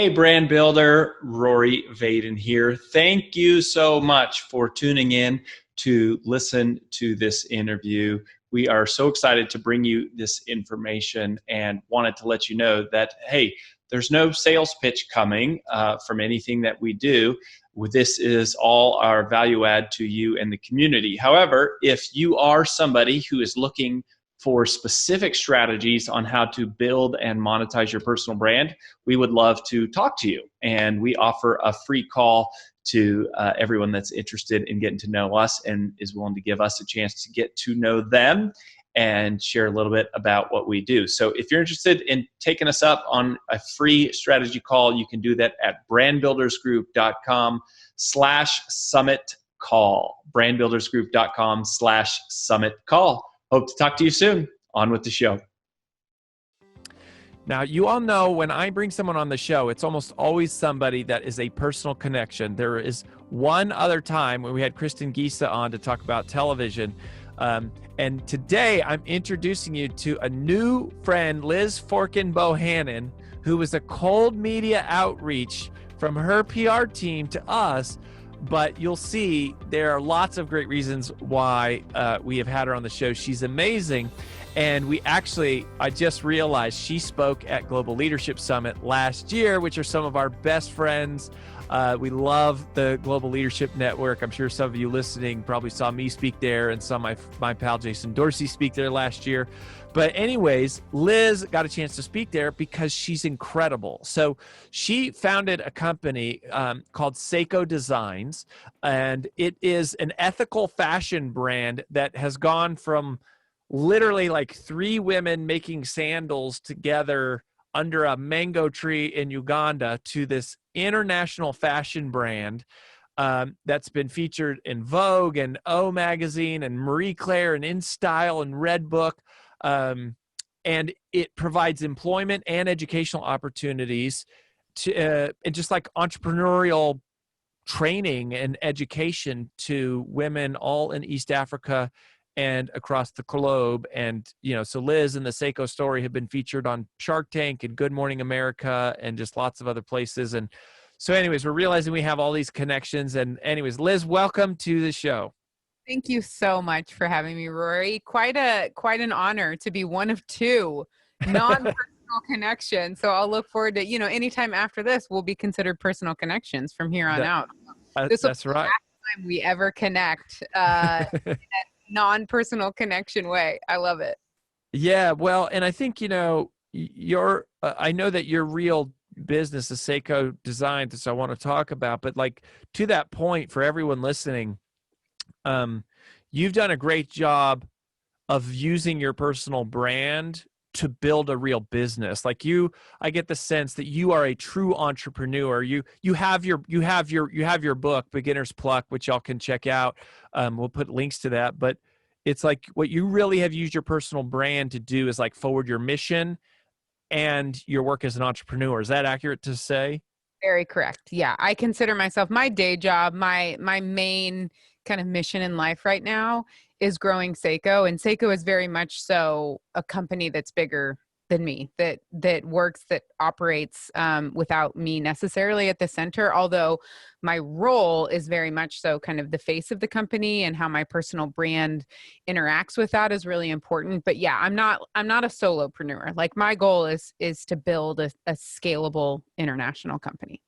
Hey, brand builder, Rory Vaden here. Thank you so much for tuning in to listen to this interview. We are so excited to bring you this information and wanted to let you know that, hey, there's no sales pitch coming from anything that we do. This is all our value add to you and the community. However, if you are somebody who is looking for specific strategies on how to build and monetize your personal brand, we would love to talk to you. And we offer a free call to everyone that's interested in getting to know us and is willing to give us a chance to get to know them and share a little bit about what we do. So if you're interested in taking us up on a free strategy call, you can do that at brandbuildersgroup.com/summit call. brandbuildersgroup.com/summit call. Hope to talk to you soon. On with the show. Now, you all know when I bring someone on the show, it's almost always somebody that is a personal connection. There is one other time when we had Kristen Giesa on to talk about television. And today I'm introducing you to a new friend, Liz Forkin Bohannon, who was a cold media outreach from her PR team to us. But you'll see there are lots of great reasons why we have had her on the show. She's amazing. And I just realized she spoke at Global Leadership Summit last year, which are some of our best friends. We love the Global Leadership Network. I'm sure some of you listening probably saw me speak there and saw my pal Jason Dorsey speak there last year. But anyways, Liz got a chance to speak there because she's incredible. So she founded a company called Sseko Designs, and it is an ethical fashion brand that has gone from literally like 3 women making sandals together under a mango tree in Uganda to this international fashion brand that's been featured in Vogue and O Magazine and Marie Claire and In Style and Red Book. And it provides employment and educational opportunities to, and just like entrepreneurial training and education to women all in East Africa and across the globe. And, so Liz and the Seiko story have been featured on Shark Tank and Good Morning America and just lots of other places. And so anyways, we're realizing we have all these connections. And anyways, Liz, welcome to the show. Thank you so much for having me, Rory. Quite an honor to be one of 2 non-personal connections. So I'll look forward to, anytime after this will be considered personal connections from here on out. This will be the last time we ever connect in a non-personal connection way. I love it. Yeah, well, and I think, I know that your real business is Sseko Designs, which I want to talk about, but like to that point for everyone listening, you've done a great job of using your personal brand to build a real business. Like I get the sense that you are a true entrepreneur. You have your book, Beginner's Pluck, which y'all can check out. We'll put links to that, but it's like what you really have used your personal brand to do is like forward your mission and your work as an entrepreneur. Is that accurate to say? Very correct. Yeah. I consider myself my day job, my main kind of mission in life right now is growing Seiko. And Seiko is very much so a company that's bigger than me, that works, that operates without me necessarily at the center. Although my role is very much so kind of the face of the company, and how my personal brand interacts with that is really important. But yeah, I'm not a solopreneur. Like my goal is to build a scalable international company.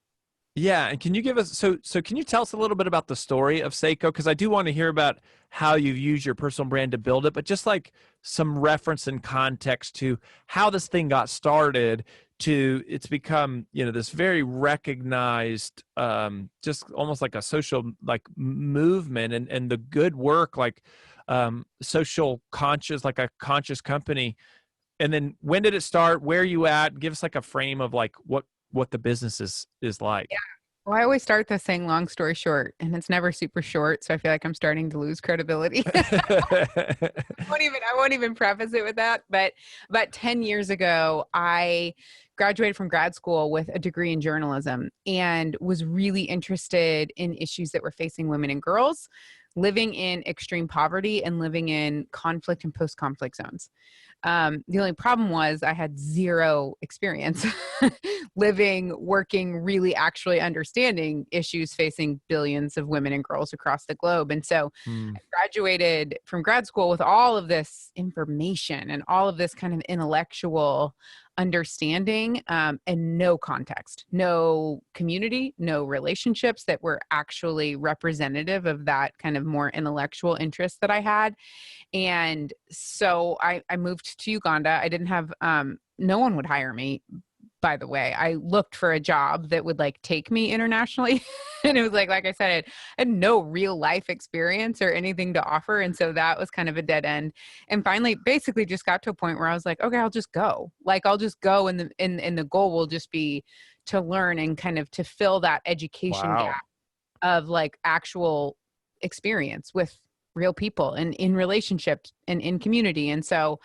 Yeah, and can you give us so can you tell us a little bit about the story of Seiko? Because I do want to hear about how you've used your personal brand to build it, but just like some reference and context to how this thing got started to it's become, this very recognized, just almost like a social like movement and the good work, like social conscious, like a conscious company. And then when did it start? Where are you at? Give us like a frame of like what the business is like. Yeah. Well, I always start this saying long story short, and it's never super short. So I feel like I'm starting to lose credibility. I won't even preface it with that. But about 10 years ago, I graduated from grad school with a degree in journalism and was really interested in issues that were facing women and girls living in extreme poverty and living in conflict and post-conflict zones. The only problem was I had zero experience living, working, really actually understanding issues facing billions of women and girls across the globe. And so I graduated from grad school with all of this information and all of this kind of intellectual understanding, and no context, no community, no relationships that were actually representative of that kind of more intellectual interest that I had. And so I moved to Uganda. I didn't have, no one would hire me, by the way. I looked for a job that would like take me internationally. And it was like I said, I had no real life experience or anything to offer. And so that was kind of a dead end. And finally, basically just got to a point where I was like, okay, I'll just go. Like, I'll just go. And the goal will just be to learn and kind of to fill that education gap of like actual experience with real people and in relationships and in community. And so,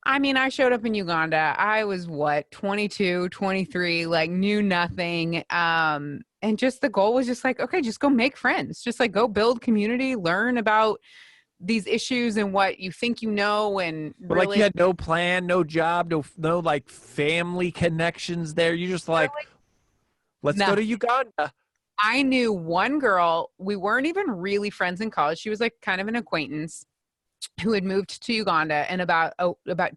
I mean, I showed up in Uganda. I was 22, 23, like knew nothing. And just the goal was just like, okay, just go make friends, just like go build community, learn about these issues and what you think you know. And but really, like you had no plan, no job, no like family connections there. You just like, let's go to Uganda. I knew one girl. We weren't even really friends in college. She was like kind of an acquaintance who had moved to Uganda. And about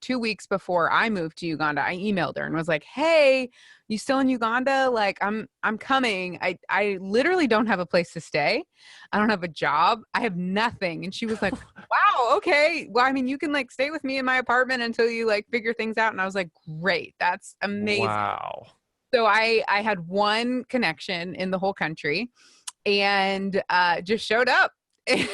2 weeks before I moved to Uganda, I emailed her and was like, hey, you still in Uganda? Like, I'm coming. I literally don't have a place to stay. I don't have a job. I have nothing. And she was like, wow, okay. Well, I mean, you can like stay with me in my apartment until you like figure things out. And I was like, great. That's amazing. Wow. So I had one connection in the whole country and just showed up and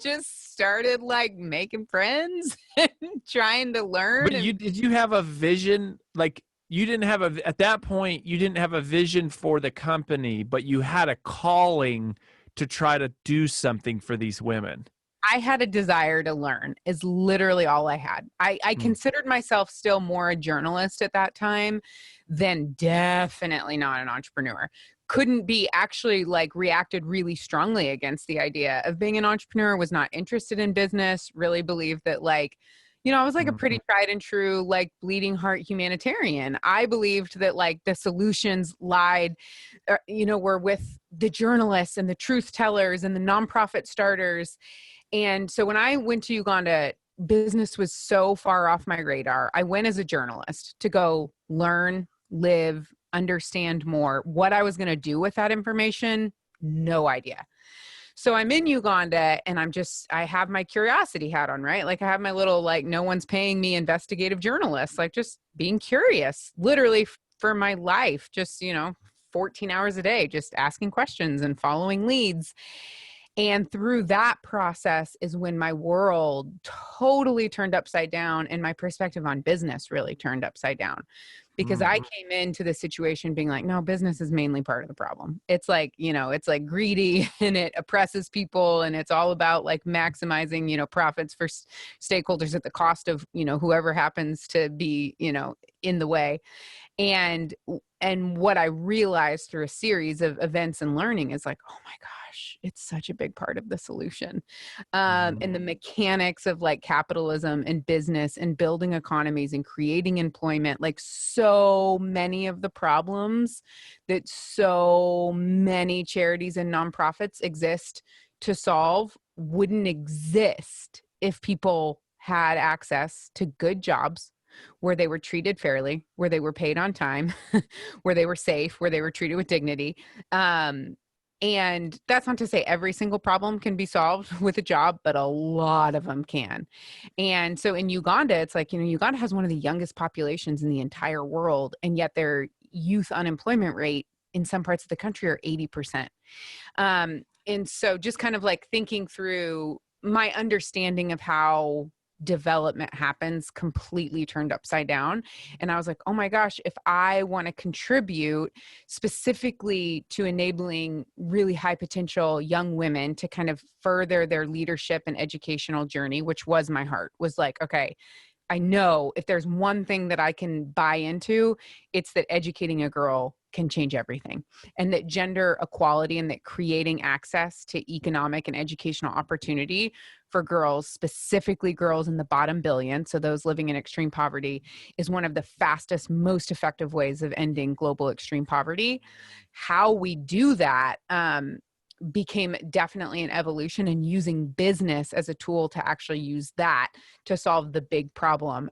just started like making friends and trying to learn. But did you have a vision? Like you didn't have at that point, you didn't have a vision for the company, but you had a calling to try to do something for these women. I had a desire to learn is literally all I had. I considered myself still more a journalist at that time than definitely not an entrepreneur. Couldn't be actually like reacted really strongly against the idea of being an entrepreneur, was not interested in business, really believed that like, you know, I was like a pretty tried and true, like bleeding heart humanitarian. I believed that like the solutions lied, were with the journalists and the truth tellers and the nonprofit starters. And so when I went to Uganda, business was so far off my radar. I went as a journalist to go learn, live, understand more. What I was going to do with that information, no idea. So I'm in Uganda and I have my curiosity hat on, right? Like I have my little, like, no one's paying me investigative journalist, like just being curious, literally for my life, just, 14 hours a day, just asking questions and following leads. And through that process is when my world totally turned upside down and my perspective on business really turned upside down. Because I came into the situation being like, no, business is mainly part of the problem. It's like, it's like greedy and it oppresses people and it's all about like maximizing, profits for stakeholders at the cost of, whoever happens to be, in the way. And what I realized through a series of events and learning is like, oh my gosh, it's such a big part of the solution. And the mechanics of like capitalism and business and building economies and creating employment, like so many of the problems that so many charities and nonprofits exist to solve wouldn't exist if people had access to good jobs where they were treated fairly, where they were paid on time, where they were safe, where they were treated with dignity. And that's not to say every single problem can be solved with a job, but a lot of them can. And so in Uganda, it's like, Uganda has one of the youngest populations in the entire world, and yet their youth unemployment rate in some parts of the country are 80%. And so just kind of like thinking through my understanding of how development happens completely turned upside down. And I was like, oh my gosh, if I want to contribute specifically to enabling really high potential young women to kind of further their leadership and educational journey, which was my heart, was like, okay, I know if there's one thing that I can buy into, it's that educating a girl can change everything, and that gender equality and that creating access to economic and educational opportunity for girls, specifically girls in the bottom billion, so those living in extreme poverty, is one of the fastest, most effective ways of ending global extreme poverty. How we do that became definitely an evolution, and using business as a tool to actually use that to solve the big problem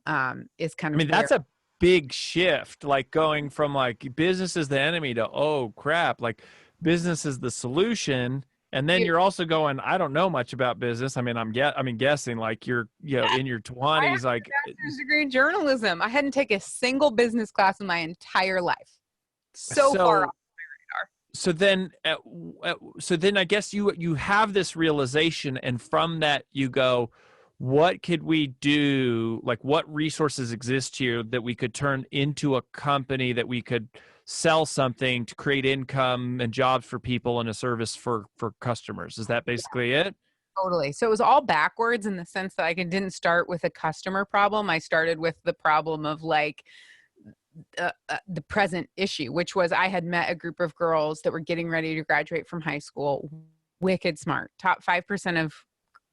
is kind of, I mean, that's a big shift, like going from like business is the enemy to, oh crap, like business is the solution. And then you're also going, I don't know much about business. I mean, I'm guessing like you're, in your 20s, like a master's degree in journalism. I hadn't taken a single business class in my entire life. So far off. So then I guess you have this realization, and from that you go, what could we do? Like, what resources exist here that we could turn into a company that we could sell something to create income and jobs for people and a service for customers? Is that basically it? Totally. So it was all backwards in the sense that I didn't start with a customer problem. I started with the problem of like, the present issue, which was I had met a group of girls that were getting ready to graduate from high school, wicked smart, top 5% of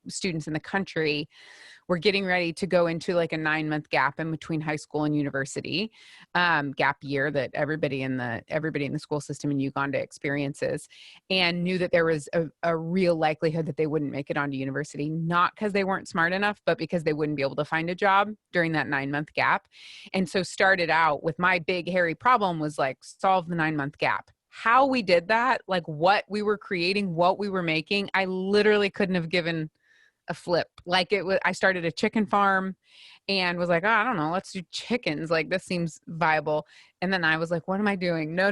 students in the country were getting ready to go into like a 9-month gap in between high school and university, gap year that everybody in the school system in Uganda experiences, and knew that there was a real likelihood that they wouldn't make it onto university, not because they weren't smart enough, but because they wouldn't be able to find a job during that 9-month gap. And so started out with my big hairy problem was like, solve the 9-month gap. How we did that, like what we were creating, what we were making, I literally couldn't have given a flip. Like it was, I started a chicken farm and was like, oh, I don't know, let's do chickens. Like this seems viable. And then I was like, what am I doing? No.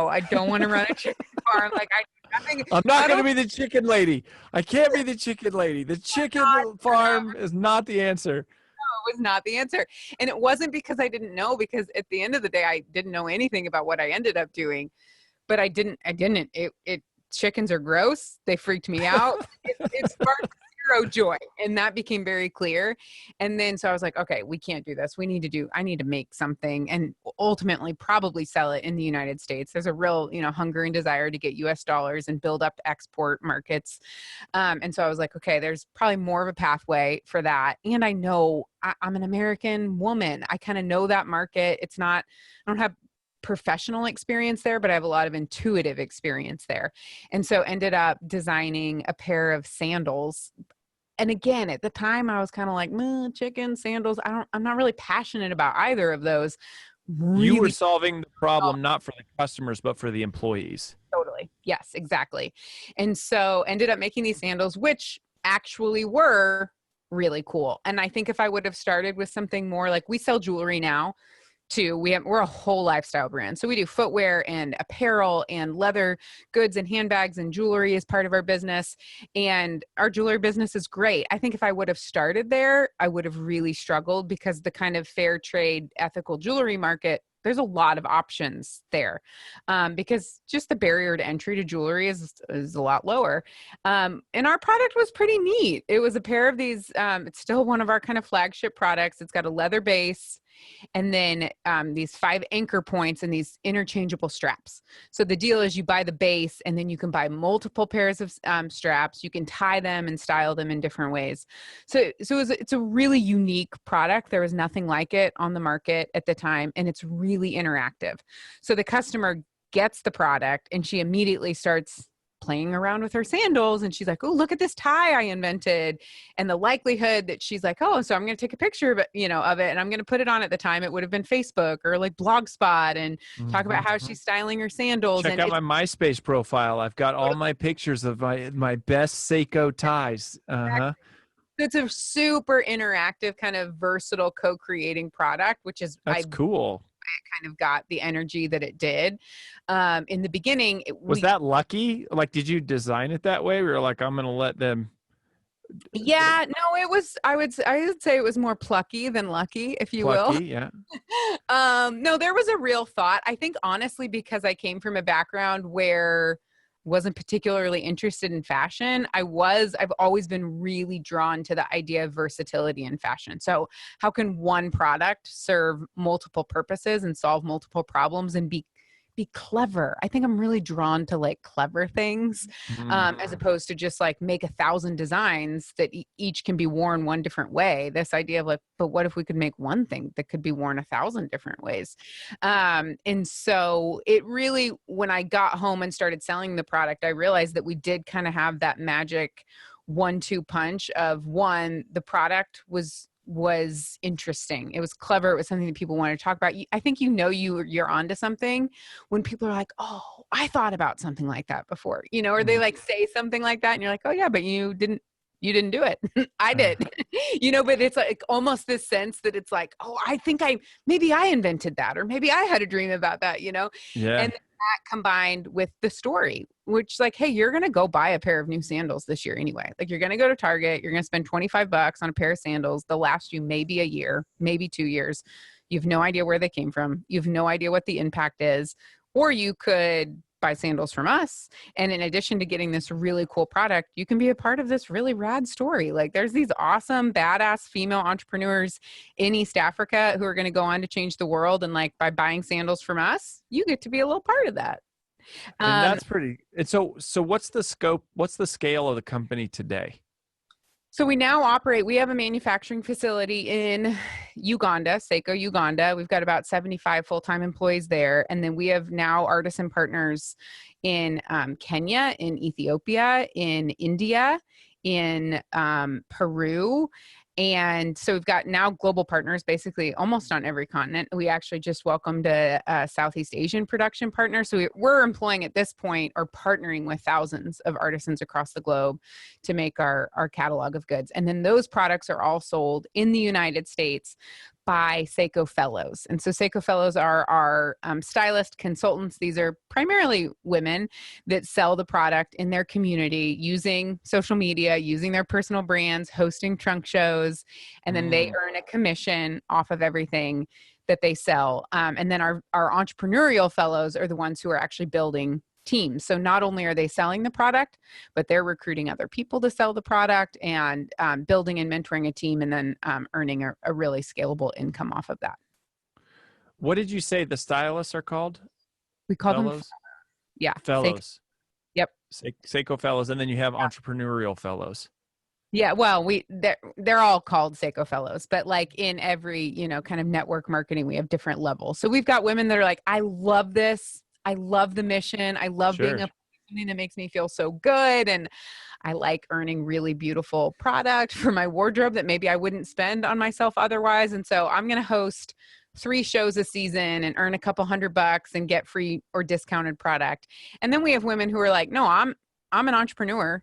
I don't want to run a chicken farm. Like I'm not going to be the chicken lady. I can't be the chicken lady. The chicken farm is not the answer. No, it was not the answer. And it wasn't because I didn't know, because at the end of the day, I didn't know anything about what I ended up doing, but I didn't, chickens are gross. They freaked me out. It sparked zero joy. And that became very clear. And then, so I was like, okay, we can't do this. I need to make something and ultimately probably sell it in the United States. There's a real, hunger and desire to get US dollars and build up export markets. And so I was like, okay, there's probably more of a pathway for that. And I know I'm an American woman. I kind of know that market. I don't have professional experience there, but I have a lot of intuitive experience there. And so ended up designing a pair of sandals. And again, at the time I was kind of like, chicken, sandals. I'm not really passionate about either of those. You were solving the problem, not for the customers, but for the employees. Totally. Yes, exactly. And so ended up making these sandals, which actually were really cool. And I think if I would have started with something more like, we sell jewelry now too. We're a whole lifestyle brand. So we do footwear and apparel and leather goods and handbags and jewelry as part of our business. And our jewelry business is great. I think if I would have started there, I would have really struggled, because the kind of fair trade, ethical jewelry market, there's a lot of options there, because just the barrier to entry to jewelry is a lot lower. And our product was pretty neat. It was a pair of these, it's still one of our kind of flagship products. It's got a leather base, and then these 5 anchor points and these interchangeable straps. So the deal is you buy the base, and then you can buy multiple pairs of straps. You can tie them and style them in different ways. So it's a really unique product. There was nothing like it on the market at the time, and it's really interactive. So the customer gets the product and she immediately starts playing around with her sandals, and she's like, oh, look at this tie I invented. And the likelihood that she's like, oh, so I'm going to take a picture of it, and I'm going to put it on. At the time it would have been Facebook or like Blogspot, and talk about how she's styling her sandals. Check out my MySpace profile. I've got all my pictures of my best Seiko ties. Exactly. It's a super interactive, kind of versatile co-creating product, which is cool. It kind of got the energy that it did. In the beginning, was that lucky? Like, did you design it that way? We were like, I'm going to let them. Yeah, no, it was, I would say it was more plucky than lucky, if you will. Yeah. No, there was a real thought. I think honestly, because I came from a background where wasn't particularly interested in fashion. I've always been really drawn to the idea of versatility in fashion. So how can one product serve multiple purposes and solve multiple problems and be clever? I think I'm really drawn to like clever things, as opposed to just like make 1,000 designs that each can be worn one different way. This idea of like, but what if we could make one thing that could be worn 1,000 different ways? And so it really, when I got home and started selling the product, I realized that we did kind of have that magic 1-2 punch of, one, the product was interesting. It was clever. It was something that people wanted to talk about. I think you're onto something when people are like, oh, I thought about something like that before, or they like say something like that and you're like, oh yeah, but you didn't do it. I did, but it's like almost this sense that it's like, oh, I think maybe I invented that, or maybe I had a dream about that, Yeah. And that combined with the story, which like, hey, you're going to go buy a pair of new sandals this year anyway. Like you're going to go to Target, you're going to spend $25 on a pair of sandals. They'll last you maybe a year, maybe 2 years. You have no idea where they came from. You have no idea what the impact is. Or you could buy sandals from us. And in addition to getting this really cool product, you can be a part of this really rad story. Like there's these awesome, badass female entrepreneurs in East Africa who are going to go on to change the world. And like by buying sandals from us, you get to be a little part of that. And that's pretty. And so what's the scope? What's the scale of the company today? So we have a manufacturing facility in Uganda, Sseko, Uganda. We've got about 75 full-time employees there. And then we have now artisan partners in Kenya, in Ethiopia, in India, in Peru. And so we've got now global partners basically almost on every continent. We actually just welcomed a Southeast Asian production partner. So we're employing at this point, or partnering with thousands of artisans across the globe to make our catalog of goods. And then those products are all sold in the United States by Seiko Fellows. And so Seiko Fellows are our stylist consultants. These are primarily women that sell the product in their community using social media, using their personal brands, hosting trunk shows, and then they earn a commission off of everything that they sell. And then our entrepreneurial fellows are the ones who are actually building teams. So not only are they selling the product, but they're recruiting other people to sell the product and building and mentoring a team, and then earning a really scalable income off of that. What did you say the stylists are called? We call them, fellows. Yep. Seiko Fellows. And then you have entrepreneurial fellows. Yeah, well, they're all called Seiko Fellows, but like in every, kind of network marketing, we have different levels. So we've got women that are like, I love this. I love the mission. I love being something that makes me feel so good. And I like earning really beautiful product for my wardrobe that maybe I wouldn't spend on myself otherwise. And so I'm going to host 3 shows a season and earn a couple $100 and get free or discounted product. And then we have women who are like, no, I'm an entrepreneur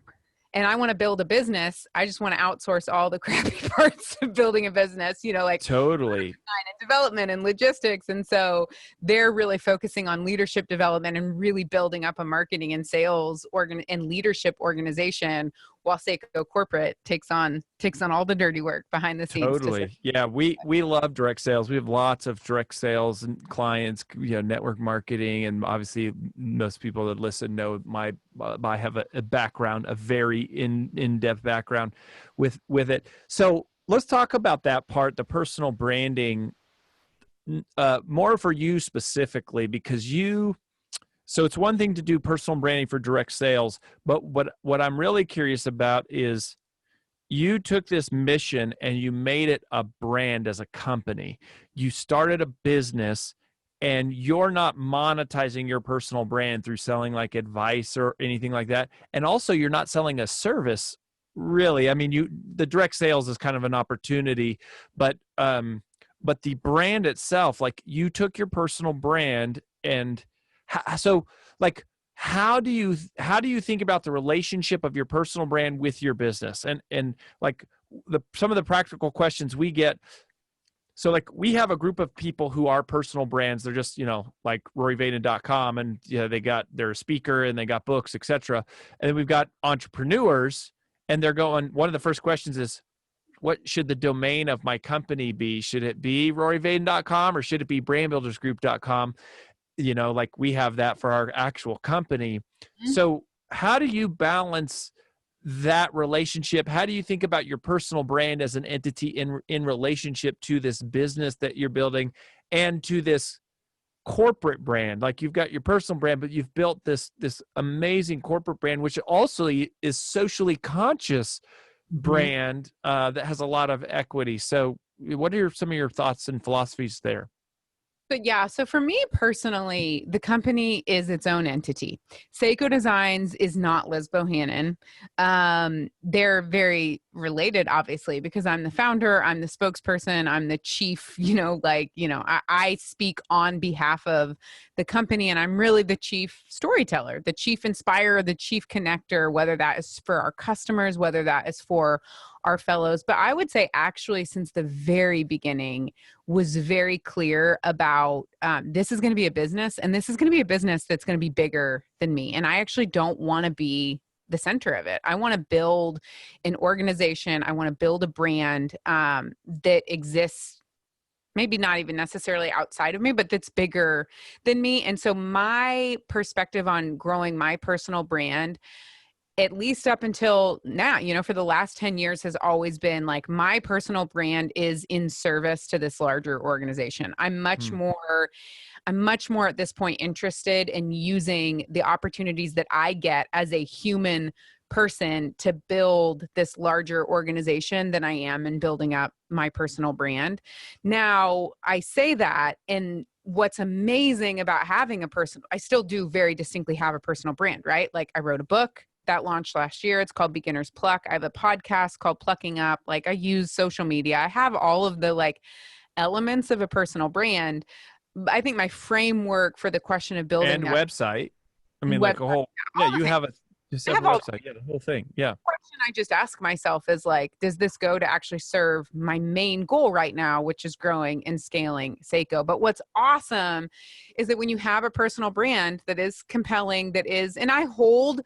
and I want to build a business. I just want to outsource all the crappy parts of building a business, like totally design and development and logistics. And so they're really focusing on leadership development and really building up a marketing and sales and leadership organization, while Seiko Corporate takes on all the dirty work behind the scenes. Totally. Yeah. We love direct sales. We have lots of direct sales and clients, network marketing. And obviously most people that listen know I have a background, a very in-depth background with it. So let's talk about that part, the personal branding, more for you specifically, because so it's one thing to do personal branding for direct sales, but what I'm really curious about is you took this mission and you made it a brand as a company. You started a business and you're not monetizing your personal brand through selling like advice or anything like that. And also you're not selling a service really. I mean, the direct sales is kind of an opportunity, but the brand itself, like you took your personal brand and so like, how do you think about the relationship of your personal brand with your business? And like some of the practical questions we get. So like we have a group of people who are personal brands. They're just, like RoryVaden.com and they're a speaker and they got books, etc. And then we've got entrepreneurs and they're going, one of the first questions is, what should the domain of my company be? Should it be RoryVaden.com or should it be BrandBuildersGroup.com? Like we have that for our actual company. Mm-hmm. So how do you balance that relationship? How do you think about your personal brand as an entity in relationship to this business that you're building and to this corporate brand? Like, you've got your personal brand, but you've built this amazing corporate brand, which also is socially conscious brand that has a lot of equity. So what are some of your thoughts and philosophies there? But yeah, so for me personally, the company is its own entity. Sseko Designs is not Liz Bohannon. They're very related, obviously, because I'm the founder, I'm the spokesperson, I'm the chief, I speak on behalf of the company, and I'm really the chief storyteller, the chief inspirer, the chief connector, whether that is for our customers, whether that is for our fellows. But I would say actually since the very beginning was very clear about this is going to be a business, and this is going to be a business that's going to be bigger than me. And I actually don't want to be the center of it. I want to build an organization. I want to build a brand that exists maybe not even necessarily outside of me, but that's bigger than me. And so my perspective on growing my personal brand, at least up until now, for the last 10 years, has always been like my personal brand is in service to this larger organization. I'm much more at this point interested in using the opportunities that I get as a human person to build this larger organization than I am in building up my personal brand. Now, I say that, and what's amazing about having I still do very distinctly have a personal brand, right? Like, I wrote a book that launched last year. It's called Beginner's Pluck. I have a podcast called Plucking Up. Like, I use social media. I have all of the elements of a personal brand. I think my framework for the question of building and website. I mean, like a whole, you have a separate website. Yeah, the whole thing. Yeah. The question I just ask myself is does this go to actually serve my main goal right now, which is growing and scaling Sseko? But what's awesome is that when you have a personal brand that is compelling, and I hold,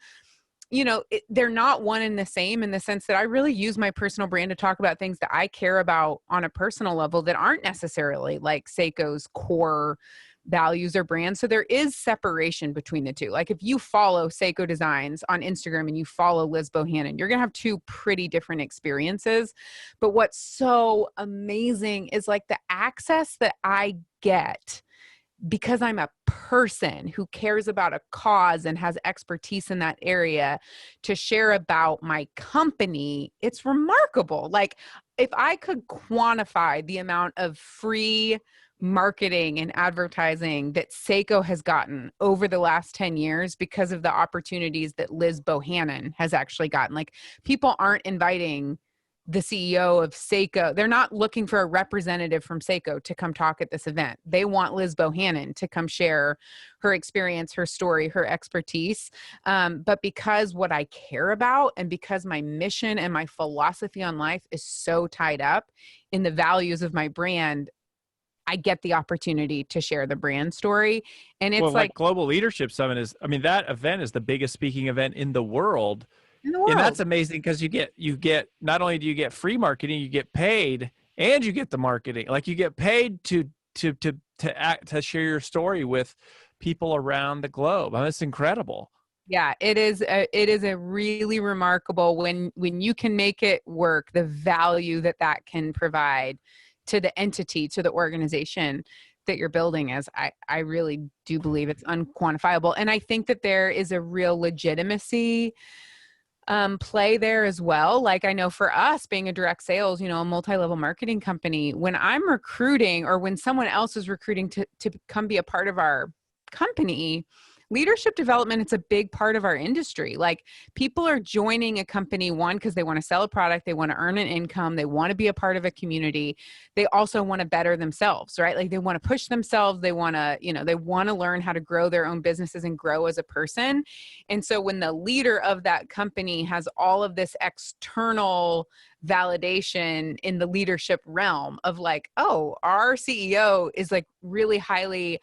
they're not one and the same, in the sense that I really use my personal brand to talk about things that I care about on a personal level that aren't necessarily like Seiko's core values or brand. So there is separation between the two. Like, if you follow Sseko Designs on Instagram and you follow Liz Bohannon, you're going to have two pretty different experiences. But what's so amazing is the access that I get because I'm a person who cares about a cause and has expertise in that area to share about my company. It's remarkable. Like, if I could quantify the amount of free marketing and advertising that Sseko has gotten over the last 10 years because of the opportunities that Liz Bohannon has actually gotten. Like, people aren't inviting the CEO of Sseko. They're not looking for a representative from Sseko to come talk at this event. They want Liz Bohannon to come share her experience, her story, her expertise. But because what I care about, and because my mission and my philosophy on life is so tied up in the values of my brand, I get the opportunity to share the brand story. And it's like Global Leadership Summit that event is the biggest speaking event in the world. In the world. And that's amazing, because you get, not only do you get free marketing, you get paid, and you get the marketing. Like, you get paid to share your story with people around the globe. That's incredible. Yeah, it is a really remarkable when you can make it work, the value that can provide to the entity, to the organization that you're building is, I really do believe it's unquantifiable. And I think that there is a real legitimacy play there as well. Like, I know for us being a direct sales, a multi-level marketing company, when I'm recruiting or when someone else is recruiting to come be a part of our company, leadership development, it's a big part of our industry. Like, people are joining a company, one, because they want to sell a product, they want to earn an income, they want to be a part of a community. They also want to better themselves, right? Like, they want to push themselves. They want to, they want to learn how to grow their own businesses and grow as a person. And so when the leader of that company has all of this external validation in the leadership realm of our CEO is really highly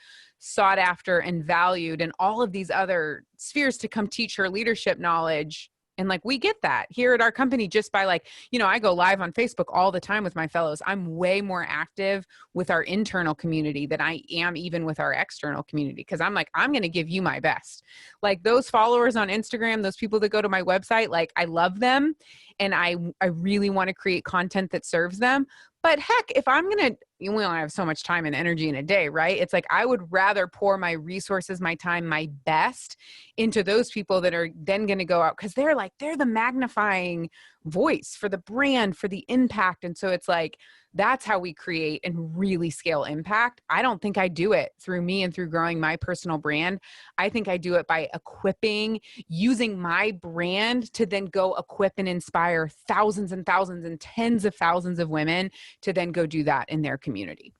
sought after and valued, and all of these other spheres to come teach her leadership knowledge, And like, we get that here at our company just by like, I go live on Facebook all the time with my fellows. I'm way more active with our internal community than I am even with our external community. Cause I'm like, I'm going to give you my best. Like those followers on Instagram, those people that go to my website, like I love them. And I really want to create content that serves them. But heck, if I'm going to, we only have so much time and energy in a day, right? It's like, I would rather pour my resources, my time, my best into those people that are then going to go out, because they're the magnifying voice for the brand, for the impact. And so it's like, that's how we create and really scale impact. I don't think I do it through me and through growing my personal brand. I think I do it by equipping, using my brand to then go equip and inspire thousands and thousands and tens of thousands of women to then go do that in their community.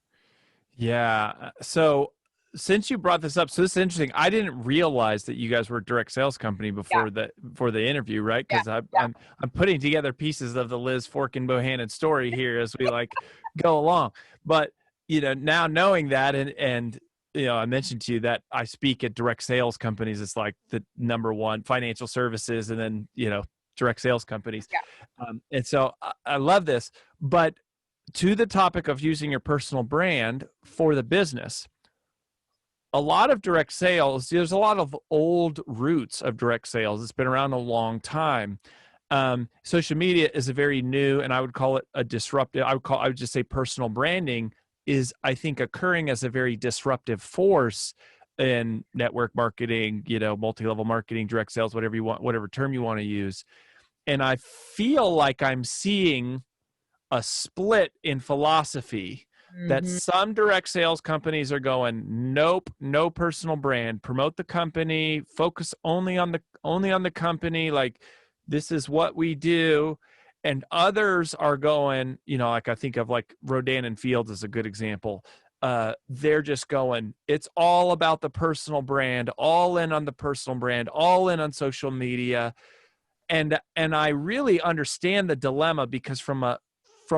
Yeah. So since you brought this up, so this is interesting. I didn't realize that you guys were a direct sales company before the interview, right? Because I'm putting together pieces of the Liz Forkin Bohannon story here as we like go along. But now knowing that, and I mentioned to you that I speak at direct sales companies. It's like the number one, financial services, and then direct sales companies. Yeah. And so I love this. But to the topic of using your personal brand for the business, a lot of direct sales, there's a lot of old roots of direct sales. It's been around a long time. Social media is a very new, and I would call it a disruptive. I would just say personal branding is, I think, occurring as a very disruptive force in network marketing, multi-level marketing, direct sales, whatever you want, whatever term you want to use. And I feel like I'm seeing a split in philosophy. That some direct sales companies are going, nope, no personal brand, promote the company, focus only on the company, like this is what we do. And others are going, like I think of like Rodan and Fields as a good example. They're just going, it's all about the personal brand, all in on the personal brand, all in on social media. And I really understand the dilemma, because from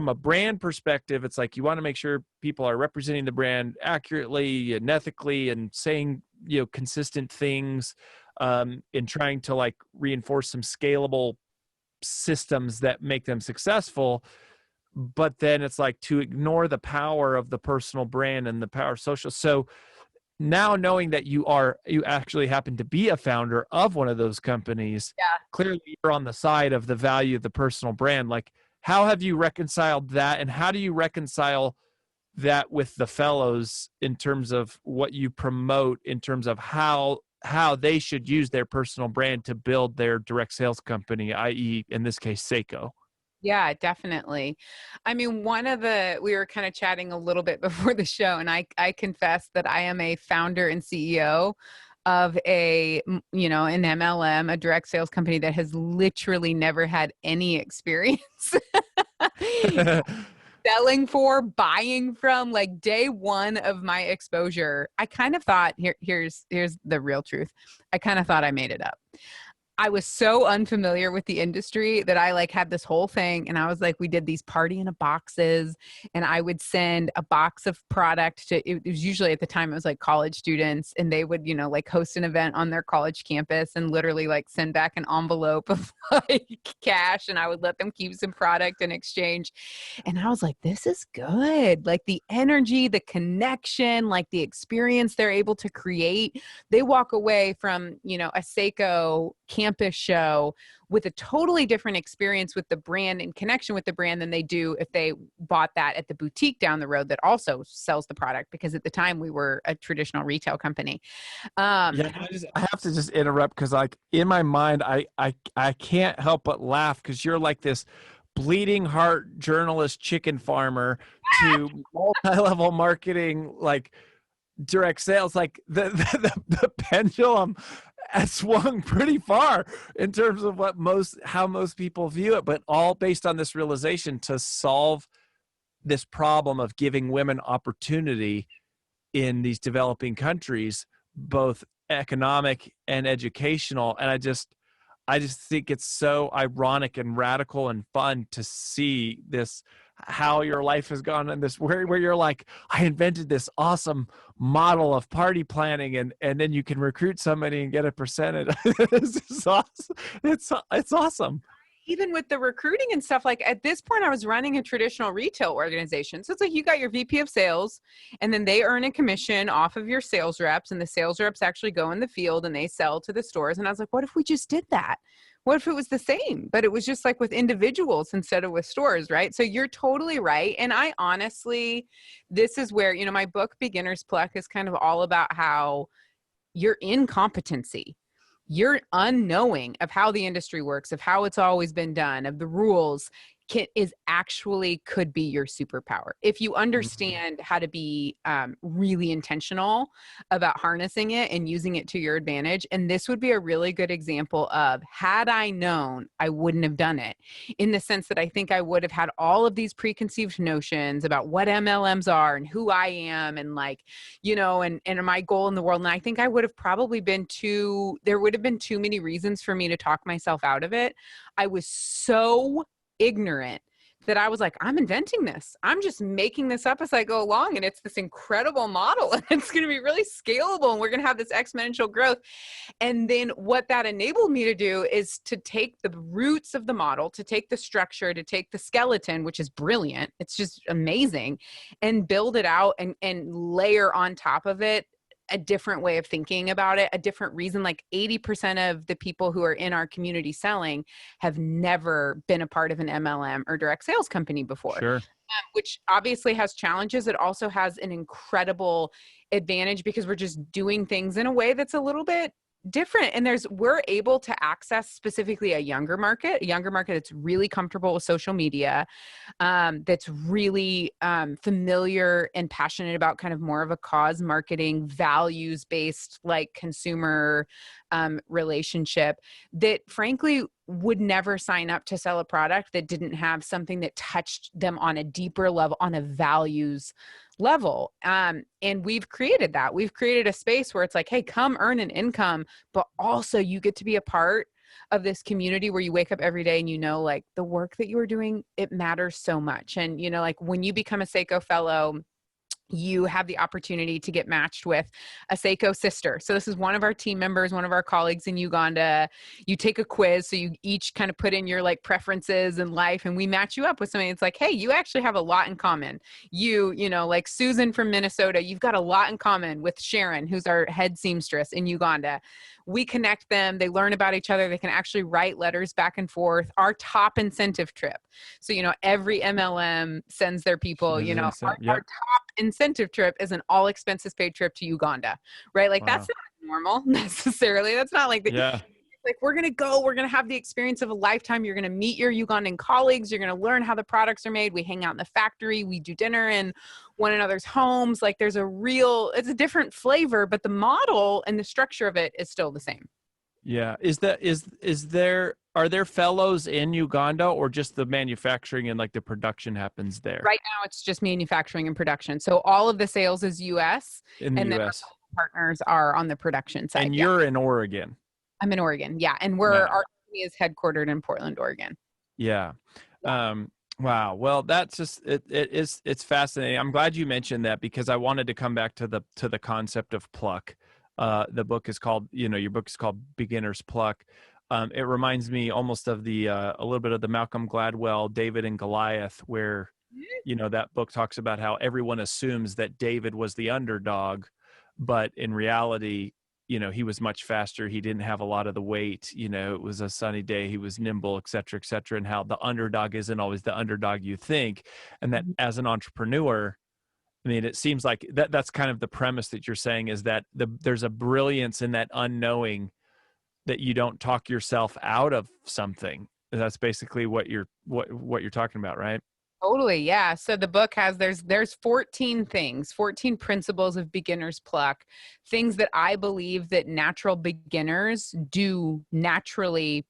a brand perspective, it's like you want to make sure people are representing the brand accurately and ethically and saying, consistent things, and trying to like reinforce some scalable systems that make them successful. But then it's like to ignore the power of the personal brand and the power of social. So now knowing that you actually happen to be a founder of one of those companies, clearly you're on the side of the value of the personal brand. Like, how have you reconciled that, and how do you reconcile that with the fellows in terms of what you promote, in terms of how they should use their personal brand to build their direct sales company, i.e., in this case, Seiko? Yeah, definitely. I mean, we were kind of chatting a little bit before the show, and I confess that I am a founder and CEO of an MLM, a direct sales company that has literally never had any experience selling for, buying from. Like day one of my exposure, I kind of thought, here's the real truth. I kind of thought I made it up. I was so unfamiliar with the industry that I like had this whole thing, and I was like, we did these party in a boxes, and I would send a box of product to, it was usually at the time it was like college students, and they would, like host an event on their college campus and literally like send back an envelope of like cash, and I would let them keep some product in exchange. And I was like, this is good. Like the energy, the connection, like the experience they're able to create. They walk away from, a Seiko campus show with a totally different experience with the brand and connection with the brand than they do if they bought that at the boutique down the road that also sells the product, because at the time we were a traditional retail company. I have to just interrupt, because like in my mind, I can't help but laugh, because you're like this bleeding heart journalist chicken farmer to multi-level marketing, like direct sales. Like the pendulum has swung pretty far in terms of how most people view it, but all based on this realization to solve this problem of giving women opportunity in these developing countries, both economic and educational. And I just think it's so ironic and radical and fun to see this how your life has gone in this, where you're like, I invented this awesome model of party planning, and then you can recruit somebody and get a percentage. It's just awesome. It's awesome. Even with the recruiting and stuff, like at this point, I was running a traditional retail organization. So it's like you got your VP of sales, and then they earn a commission off of your sales reps, and the sales reps actually go in the field and they sell to the stores. And I was like, what if we just did that? What if it was the same, but it was just like with individuals instead of with stores, right? So you're totally right. And I honestly, this is where, my book, Beginner's Pluck, is kind of all about how your incompetency, you're unknowing of how the industry works, of how it's always been done, of the rules, could be your superpower. If you understand how to be really intentional about harnessing it and using it to your advantage. And this would be a really good example of, had I known, I wouldn't have done it, in the sense that I think I would have had all of these preconceived notions about what MLMs are and who I am, and and my goal in the world. And I think I would have probably there would have been too many reasons for me to talk myself out of it. I was so ignorant that I was like, I'm inventing this. I'm just making this up as I go along. And it's this incredible model, and it's going to be really scalable, and we're going to have this exponential growth. And then what that enabled me to do is to take the roots of the model, to take the structure, to take the skeleton, which is brilliant. It's just amazing, and build it out and layer on top of it a different way of thinking about it, a different reason. Like 80% of the people who are in our community selling have never been a part of an MLM or direct sales company before. Sure. Which obviously has challenges. It also has an incredible advantage because we're just doing things in a way that's a little bit different. And we're able to access specifically a younger market that's really comfortable with social media, that's really familiar and passionate about kind of more of a cause marketing, values-based, like consumer relationship, that frankly would never sign up to sell a product that didn't have something that touched them on a deeper level, on a values level. And we've created that. We've created a space where it's like, hey, come earn an income, but also you get to be a part of this community where you wake up every day and like the work that you are doing, it matters so much. And like when you become a Sseko fellow, you have the opportunity to get matched with a Sseko sister. So this is one of our team members, one of our colleagues in Uganda. You take a quiz. So you each kind of put in your like preferences in life, and we match you up with somebody. It's like, hey, you actually have a lot in common. Like Susan from Minnesota, you've got a lot in common with Sharon, who's our head seamstress in Uganda. We connect them. They learn about each other. They can actually write letters back and forth. Our top incentive trip. So, every MLM sends their people, our top incentive trip is an all expenses paid trip to Uganda, right? Like that's not normal necessarily. That's not like like we're going to have the experience of a lifetime. You're going to meet your Ugandan colleagues. You're going to learn how the products are made. We hang out in the factory. We do dinner in one another's homes. Like it's a different flavor, but the model and the structure of it is still the same. Yeah. Are there fellows in Uganda, or just the manufacturing and like the production happens there? Right now it's just manufacturing and production. So all of the sales is US, and then our partners are on the production side. And you're in Oregon. I'm in Oregon. Yeah. And our company is headquartered in Portland, Oregon. Yeah. Wow. Well, that's just, it's fascinating. I'm glad you mentioned that, because I wanted to come back to the concept of pluck. The book is called, your book is called Beginner's Pluck. It reminds me almost of a little bit of the Malcolm Gladwell, David and Goliath, where, that book talks about how everyone assumes that David was the underdog, but in reality, he was much faster. He didn't have a lot of the weight. It was a sunny day. He was nimble, et cetera, and how the underdog isn't always the underdog you think. And that as an entrepreneur, I mean, it seems like that's kind of the premise that you're saying, is that there's a brilliance in that unknowing, that you don't talk yourself out of something. That's basically what you're talking about, right? Totally. Yeah. So the book has, there's 14 principles of beginner's pluck, things that I believe that natural beginners do naturally.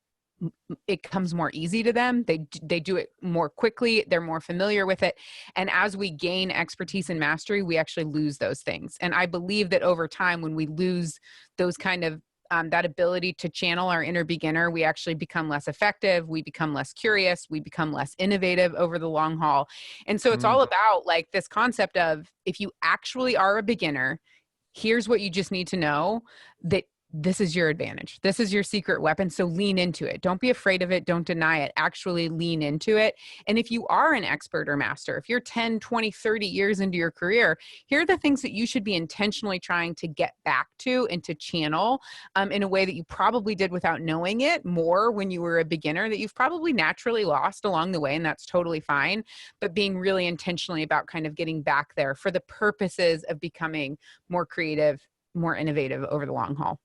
It comes more easy to them. They do it more quickly. They're more familiar with it. And as we gain expertise and mastery, we actually lose those things. And I believe that over time, when we lose those kind of that ability to channel our inner beginner, we actually become less effective. We become less curious. We become less innovative over the long haul. And so it's all about like this concept of, if you actually are a beginner, here's what you just need to know, that this is your advantage. This is your secret weapon. So lean into it. Don't be afraid of it. Don't deny it. Actually lean into it. And if you are an expert or master, if you're 10, 20, 30 years into your career, here are the things that you should be intentionally trying to get back to and to channel in a way that you probably did without knowing it more when you were a beginner, that you've probably naturally lost along the way. And that's totally fine. But being really intentionally about kind of getting back there for the purposes of becoming more creative, more innovative over the long haul.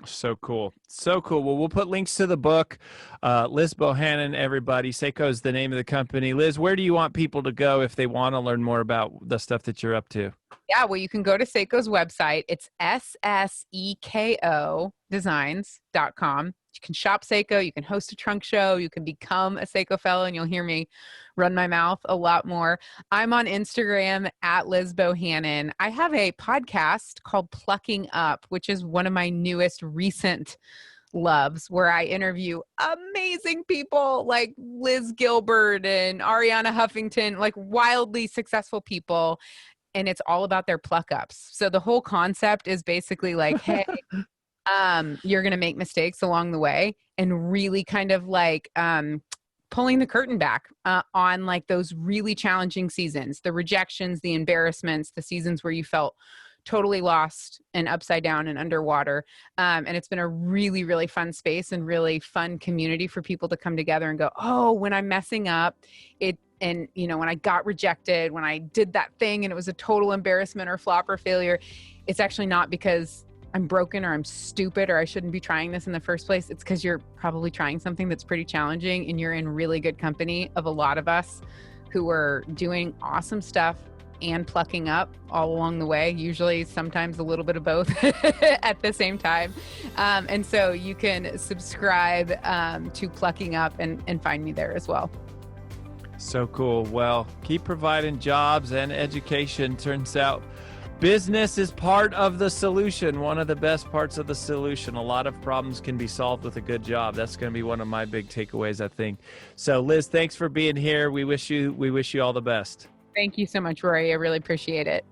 So cool. So cool. Well, we'll put links to the book. Liz Bohannon, everybody. Seiko is the name of the company. Liz, where do you want people to go if they want to learn more about the stuff that you're up to? Yeah, well, you can go to Seiko's website. It's Sseko Designs.com. You can shop Seiko. You can host a trunk show. You can become a Seiko fellow, and you'll hear me run my mouth a lot more. I'm on Instagram at Liz Bohannon. I have a podcast called Plucking Up, which is one of my newest recent loves, where I interview amazing people like Liz Gilbert and Ariana Huffington, like wildly successful people. And it's all about their pluck ups. So the whole concept is basically like, hey, you're going to make mistakes along the way, and really kind of like pulling the curtain back on like those really challenging seasons, the rejections, the embarrassments, the seasons where you felt totally lost and upside down and underwater. And it's been a really, really fun space and really fun community for people to come together and go, oh, when I'm messing up, and you know, when I got rejected, when I did that thing and it was a total embarrassment or flop or failure, it's actually not because I'm broken or I'm stupid or I shouldn't be trying this in the first place. It's because you're probably trying something that's pretty challenging, and you're in really good company of a lot of us who are doing awesome stuff and plucking up all along the way, usually sometimes a little bit of both at the same time. And so you can subscribe to Plucking Up and find me there as well. So cool. Well, keep providing jobs and education. Turns out business is part of the solution, one of the best parts of the solution. A lot of problems can be solved with a good job. That's going to be one of my big takeaways, I think. So Liz, thanks for being here. We wish you all the best. Thank you so much, Rory. I really appreciate it.